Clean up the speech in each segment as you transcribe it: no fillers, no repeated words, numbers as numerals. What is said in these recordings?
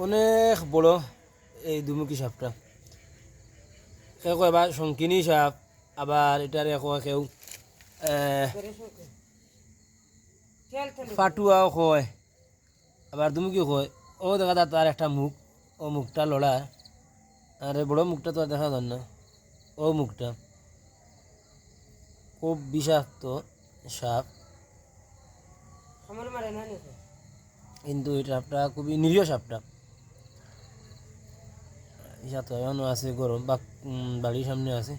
অনেক বড় এই দুমুখী সাপটা। কেউ কয় আবার শঙ্কিনী সাপ, আবার এটারে কয় কেউ ফাটুয়াও কয়, আবার দুমুখী কয়। ও দেখা যায় তার একটা মুখ, ও মুখটা লড়া, আর এই বড় মুখটা তো আর দেখা যায় না। ও মুখটা খুব বিষাক্ত সাপ, কিন্তু এই সাপটা খুবই নিরীহ সাপটা। তো এখনো আছে গরম বা বাড়ির সামনে আছে।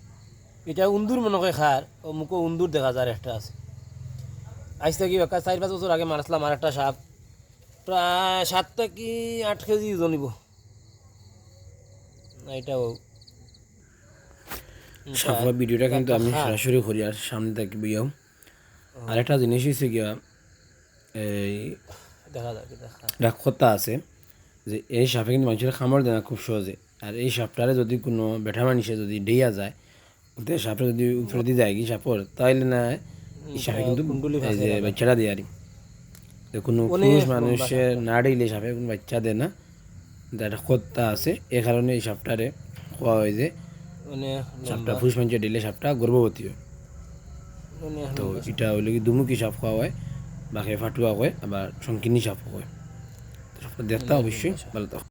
এটা উন্দুর মনে হয় খার, ও মুখো উন্দুর দেখা যায় একটা আছে। আজ থেকে 4-5 বছর আগে মারছিলাম আর একটা সাপ, প্রায় 7 থেকে 8 কেজি ওজন নিব। এটাও সাফা ভিডিওটা কিন্তু আমি খার সরাসরি করি আর সামনে থেকে বিয়াও। আরেকটা জিনিস হয়েছে গিয়া এই দেখা যায় দেখা। একটা কথা আছে যে এই সাপে কিন্তু মানুষের খামার দেয় না খুব সহজে। আর এই সাপটারে যদি কোনো বেঠা মানুষে যদি ডেইয়া যায়, তো সাপটা যদি উপরে দিয়ে যায় কি সাপর, তাইলে না এই সাপে কিন্তু কুণ্ডুলি এই ফাঁসে যে রাখা বাচ্চাটা দেয় আর কি। তো কোনো পুরুষ অনেক লম্বা মানুষের সাপটা। না ডেইলে সাপে কোনো বাচ্চা দেয় না, একটা কথা আছে। এ কারণে এই সাপটারে খোয়া হয় যে অনেক সাপটা লম্বা, পুরুষ মানুষের ডেইলে সাপটা গর্ভবতী হয়। অনেক তো লম্বা সাপ। এটা হইলে কি দুমুখী সাপ খাওয়া হয়, বাকি ফাটুয়া হয়, আবার শঙ্কিনী সাপ হয়। তো সাপটা দেখতে অনেক অবশ্যই লম্বা সাপ। ভালো থাকো।